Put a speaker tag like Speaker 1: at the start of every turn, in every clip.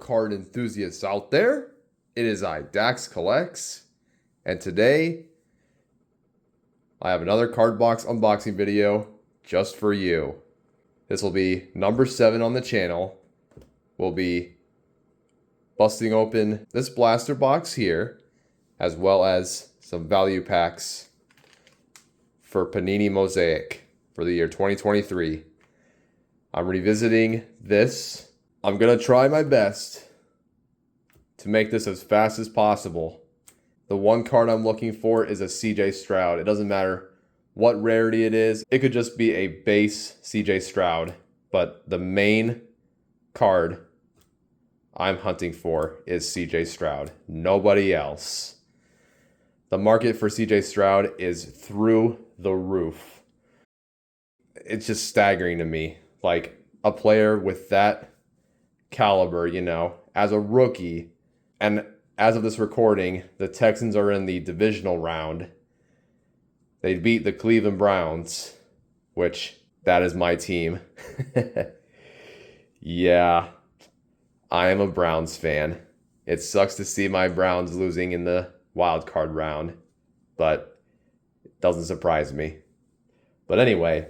Speaker 1: card enthusiasts out there. It is I, Dax Collects, and today I have another card box unboxing video just for you. This will be number 7 on the channel. We'll be busting open this blaster box here, as well as some value packs for Panini Mosaic for the year 2023. I'm revisiting this. I'm going to try my best to make this as fast as possible. The one card I'm looking for is a CJ Stroud. It doesn't matter what rarity it is. It could just be a base CJ Stroud. But the main card I'm hunting for is CJ Stroud. Nobody else. The market for CJ Stroud is through the roof. It's just staggering to me. Like, a player with that caliber, you know, as a rookie, and as of this recording, the Texans are in the divisional round. They beat the Cleveland Browns, which, that is my team. Yeah, I am a Browns fan. It sucks to see my Browns losing in the wild card round, but it doesn't surprise me. But anyway,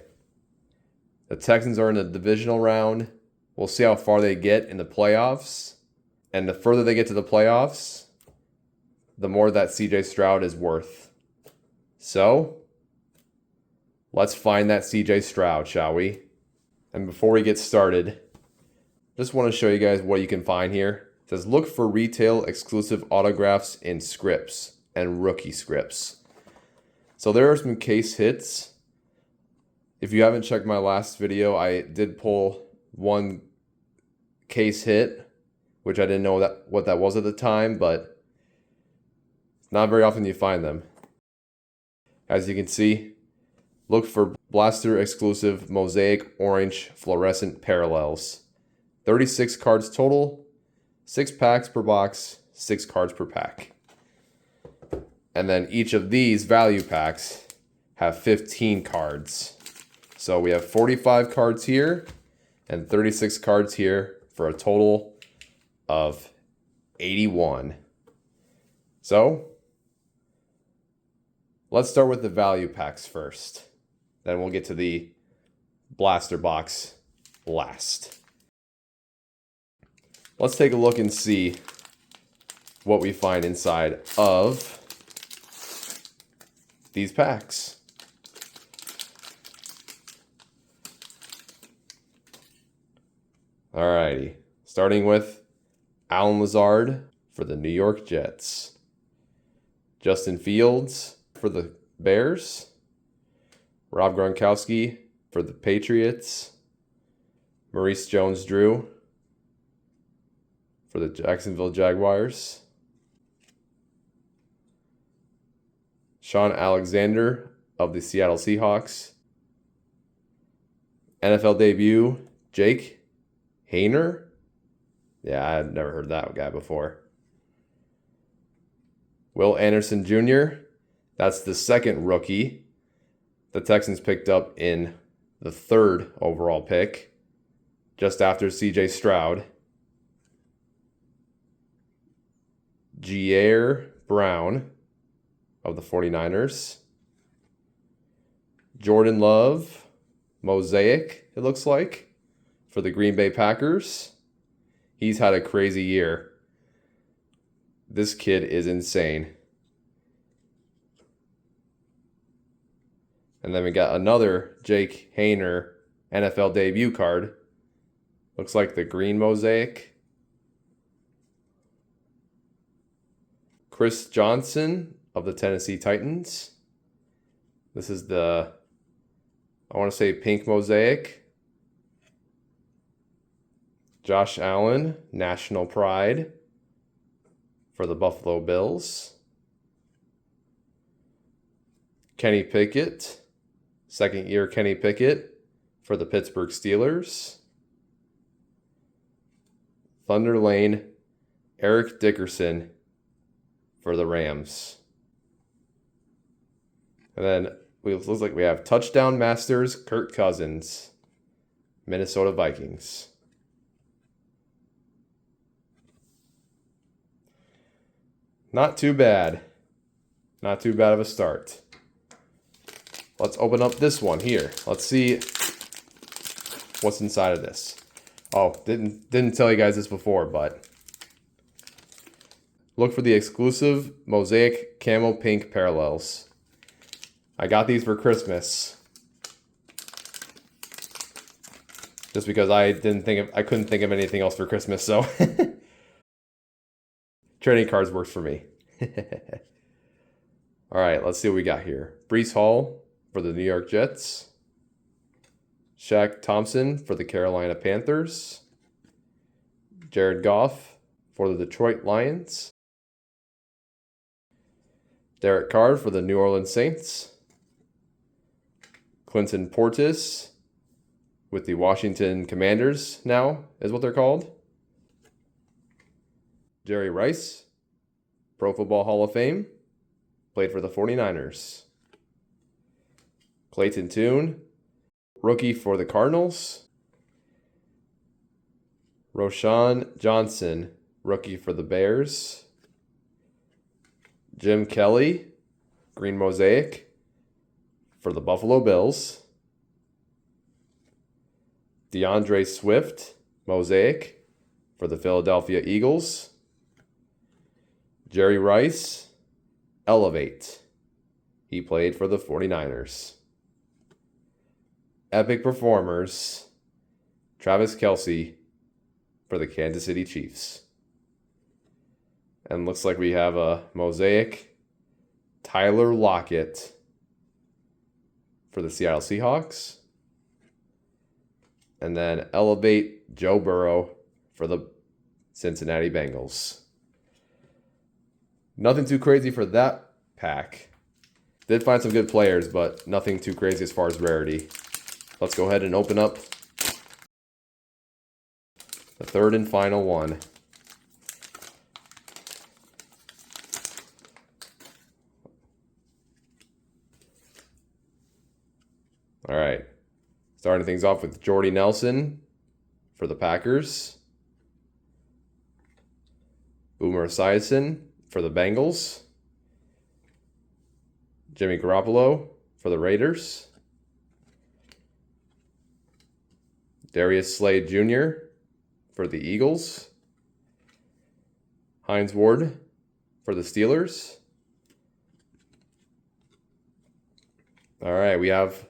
Speaker 1: the Texans are in the divisional round. We'll see how far they get in the playoffs. And the further they get to the playoffs, the more that CJ Stroud is worth. So, let's find that CJ Stroud, shall we? And before we get started, just want to show you guys what you can find here. It says, look for retail exclusive autographs in scripts and rookie scripts. So there are some case hits. If you haven't checked my last video, I did pull one case hit, which I didn't know what that was at the time, but it's not very often you find them. As you can see, look for blaster exclusive Mosaic orange fluorescent parallels. 36 cards total, 6 packs per box, 6 cards per pack. And then each of these value packs have 15 cards. So we have 45 cards here and 36 cards here for a total of 81. So, let's start with the value packs first. Then we'll get to the blaster box last. Let's take a look and see what we find inside of these packs. Alrighty, starting with Allen Lazard for the New York Jets. Justin Fields for the Bears. Rob Gronkowski for the Patriots. Maurice Jones-Drew for the Jacksonville Jaguars. Sean Alexander of the Seattle Seahawks. NFL debut, Jake Haener. Yeah, I've never heard that guy before. Will Anderson Jr., that's the second rookie the Texans picked up in the 3rd overall pick, just after CJ Stroud. Jair Brown of the 49ers. Jordan Love, Mosaic, it looks like, for the Green Bay Packers. He's had a crazy year. This kid is insane. And then we got another Jake Haener NFL debut card. Looks like the green Mosaic. Chris Johnson of the Tennessee Titans. This is the, I want to say, pink Mosaic. Josh Allen, National Pride for the Buffalo Bills. Kenny Pickett, second year Kenny Pickett for the Pittsburgh Steelers. Thunder Lane, Eric Dickerson for the Rams. And then it looks like we have Touchdown Masters, Kirk Cousins, Minnesota Vikings. Not too bad. Not too bad of a start. Let's open up this one here. Let's see what's inside of this. Oh, didn't tell you guys this before, but look for the exclusive Mosaic Camo Pink Parallels. I got these for Christmas. Just because I couldn't think of anything else for Christmas, so trading cards works for me. All right, let's see what we got here. Breece Hall for the New York Jets. Shaq Thompson for the Carolina Panthers. Jared Goff for the Detroit Lions. Derek Carr for the New Orleans Saints. Clinton Portis with the Washington Commanders now is what they're called. Jerry Rice, Pro Football Hall of Fame, played for the 49ers. Clayton Tune, rookie for the Cardinals. Roshan Johnson, rookie for the Bears. Jim Kelly, green mosaic for the Buffalo Bills. DeAndre Swift, mosaic for the Philadelphia Eagles. Jerry Rice, Elevate. He played for the 49ers. Epic Performers, Travis Kelce for the Kansas City Chiefs. And looks like we have a mosaic Tyler Lockett for the Seattle Seahawks. And then Elevate Joe Burrow for the Cincinnati Bengals. Nothing too crazy for that pack. Did find some good players, but nothing too crazy as far as rarity. Let's go ahead and open up the third and final one. All right. Starting things off with Jordy Nelson for the Packers. Boomer Esiason for the Bengals. Jimmy Garoppolo for the Raiders. Darius Slade Jr. for the Eagles. Hines Ward for the Steelers. All right, we have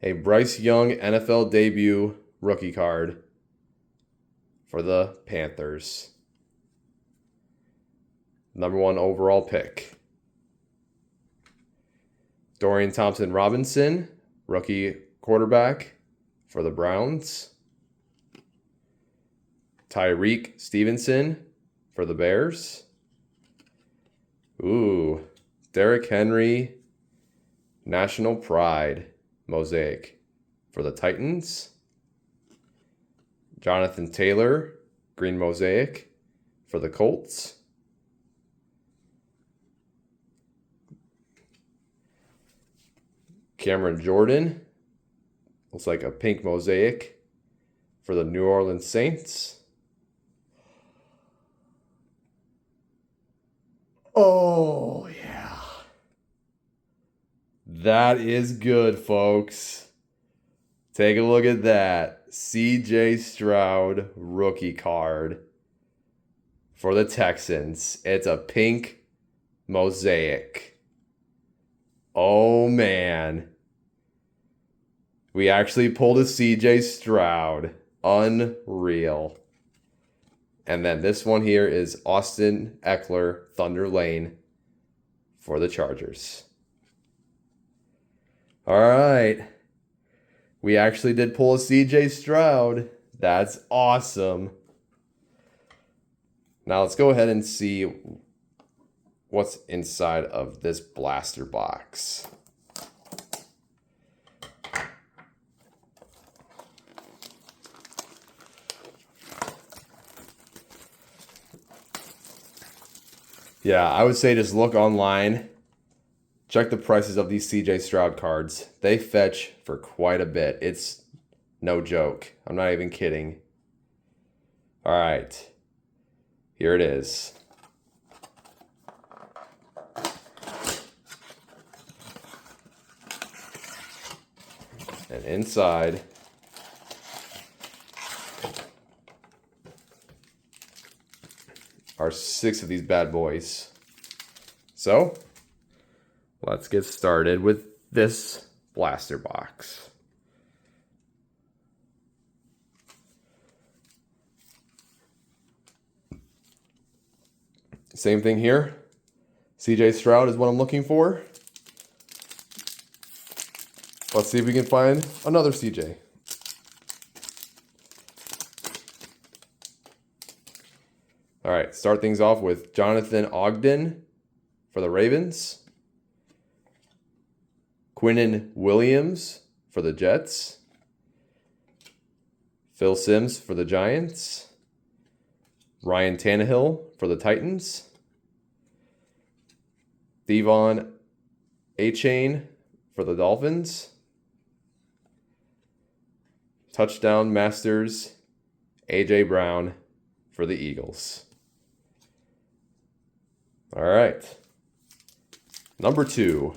Speaker 1: a Bryce Young NFL debut rookie card for the Panthers. #1 overall pick. Dorian Thompson-Robinson, rookie quarterback for the Browns. Tyreek Stevenson for the Bears. Ooh, Derrick Henry, National Pride mosaic for the Titans. Jonathan Taylor, green mosaic for the Colts. Cameron Jordan, looks like a pink mosaic for the New Orleans Saints. Oh, yeah. That is good, folks. Take a look at that. CJ Stroud rookie card for the Texans. It's a pink mosaic. Oh, man. We actually pulled a CJ Stroud. Unreal. And then this one here is Austin Eckler, Thunder Lane for the Chargers. All right. We actually did pull a CJ Stroud. That's awesome. Now let's go ahead and see what's inside of this blaster box. Yeah, I would say just look online. Check the prices of these CJ Stroud cards. They fetch for quite a bit. It's no joke. I'm not even kidding. All right. Here it is. And inside are 6 of these bad boys. So, let's get started with this blaster box. Same thing here. CJ Stroud is what I'm looking for. Let's see if we can find another CJ. All right, start things off with Jonathan Ogden for the Ravens. Quinnen Williams for the Jets. Phil Simms for the Giants. Ryan Tannehill for the Titans. Devon Achane for the Dolphins. Touchdown Masters A.J. Brown for the Eagles. All right. Number 2.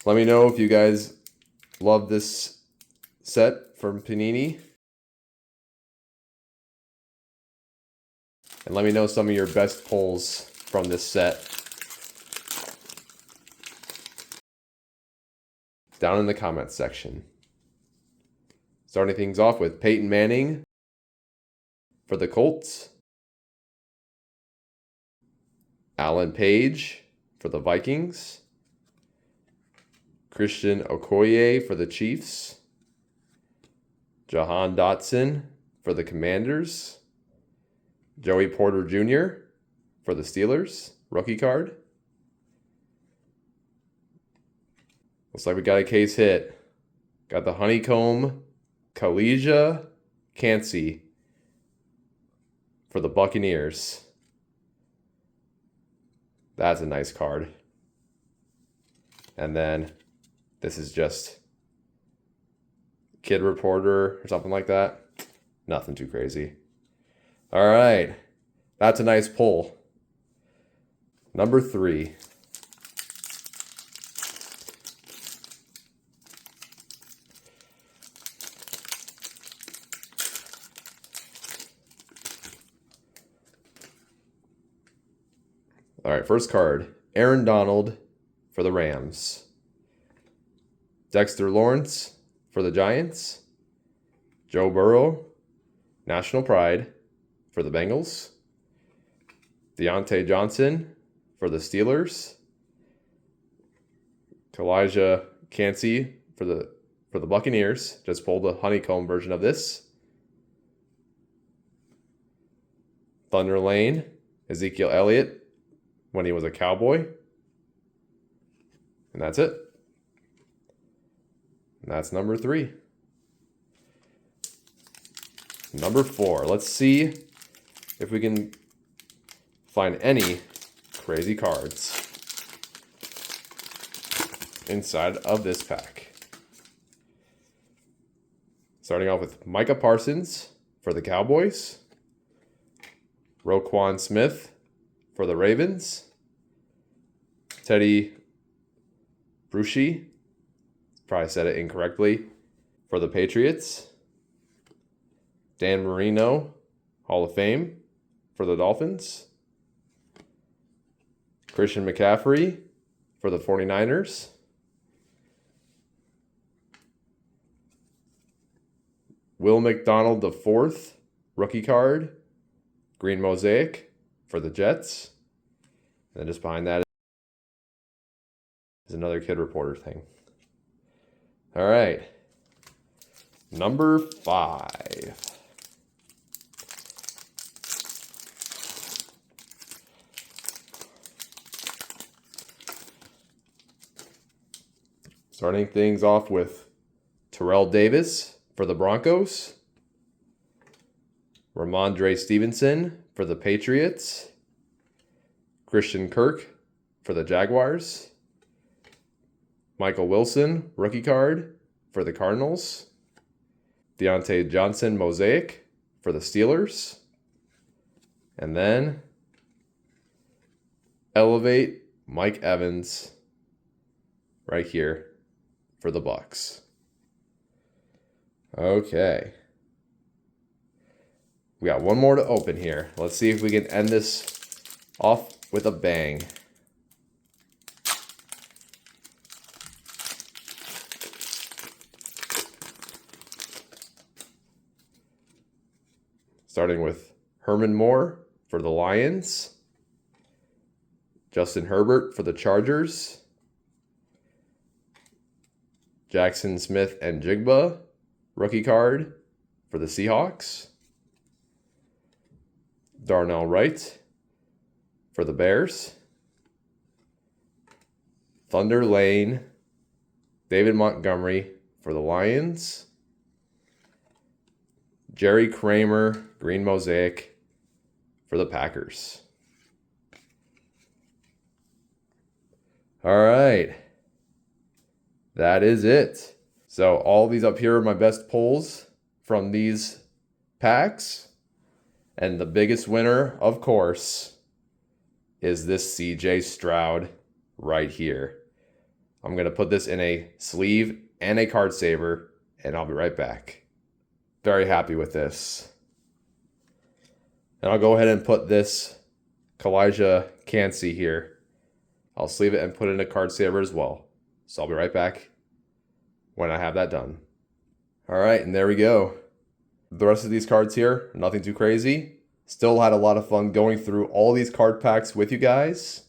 Speaker 1: Let me know if you guys love this set from Panini. And let me know some of your best pulls from this set down in the comments section. Starting things off with Peyton Manning for the Colts. Alan Page for the Vikings. Christian Okoye for the Chiefs. Jahan Dotson for the Commanders. Joey Porter Jr. for the Steelers, rookie card. Looks like we got a case hit. Got the Honeycomb Kalijah Cansey for the Buccaneers. That's a nice card. And then this is just Kid Reporter or something like that. Nothing too crazy. All right. That's a nice pull. Number 3. All right, first card. Aaron Donald for the Rams. Dexter Lawrence for the Giants. Joe Burrow, National Pride for the Bengals. Deontay Johnson for the Steelers. Kalijah Cansey for the Buccaneers. Just pulled the honeycomb version of this. Thunder Lane, Ezekiel Elliott when he was a Cowboy. And that's it. And that's number 3. Number 4. Let's see if we can find any crazy cards inside of this pack. Starting off with Micah Parsons for the Cowboys. Roquan Smith for the Ravens. Teddy Bruschi, probably said it incorrectly, for the Patriots. Dan Marino, Hall of Fame for the Dolphins. Christian McCaffrey for the 49ers. Will McDonald IV, rookie card, green mosaic for the Jets. And then just behind that is another Kid Reporter thing. All right. Number 5. Starting things off with Terrell Davis for the Broncos. Ramondre Stevenson for the Patriots. Christian Kirk for the Jaguars. Michael Wilson, rookie card for the Cardinals. Deontay Johnson Mosaic for the Steelers. And then Elevate Mike Evans right here for the Bucks. Okay. We got one more to open here. Let's see if we can end this off with a bang. Starting with Herman Moore for the Lions. Justin Herbert for the Chargers. Jackson Smith and Jigba, rookie card for the Seahawks. Darnell Wright for the Bears. Thunder Lane, David Montgomery for the Lions. Jerry Kramer, green mosaic for the Packers. All right. That is it. So all these up here are my best pulls from these packs. And the biggest winner, of course, is this CJ Stroud right here. I'm going to put this in a sleeve and a card saver, and I'll be right back. Very happy with this. And I'll go ahead and put this Kalijah Cansey here. I'll sleeve it and put it in a card saver as well. So I'll be right back when I have that done. All right, and there we go. The rest of these cards here, nothing too crazy. Still had a lot of fun going through all these card packs with you guys.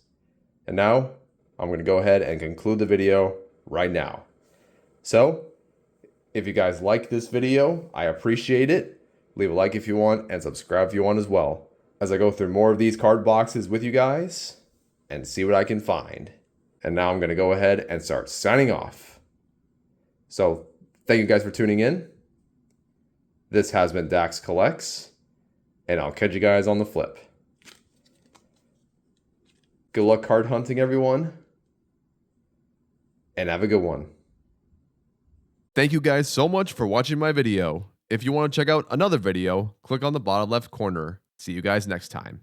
Speaker 1: And now I'm going to go ahead and conclude the video right now. So if you guys like this video, I appreciate it. Leave a like if you want and subscribe if you want as well, as I go through more of these card boxes with you guys and see what I can find. And now I'm going to go ahead and start signing off. So thank you guys for tuning in. This has been Dax Collects, and I'll catch you guys on the flip. Good luck card hunting, everyone, and have a good one.
Speaker 2: Thank you guys so much for watching my video. If you want to check out another video, click on the bottom left corner. See you guys next time.